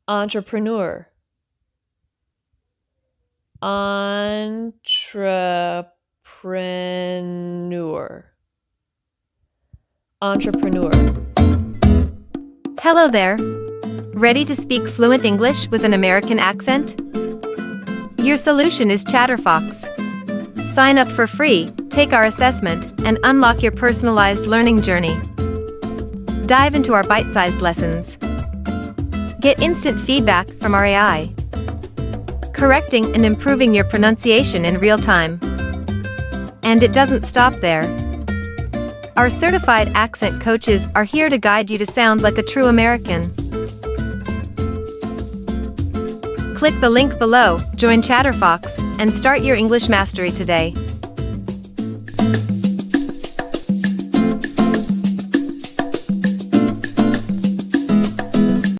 entrepreneur, entrepreneur, entrepreneur. Hello there. Ready to speak fluent English with an American accent? Your solution is ChatterFox. Sign up for free, take our assessment, and unlock your personalized learning journey. Dive into our bite-sized lessons. Get instant feedback from our AI, correcting and improving your pronunciation in real time. And it doesn't stop there. Our certified accent coaches are here to guide you to sound like a true American. Click the link below, join ChatterFox, and start your English mastery today.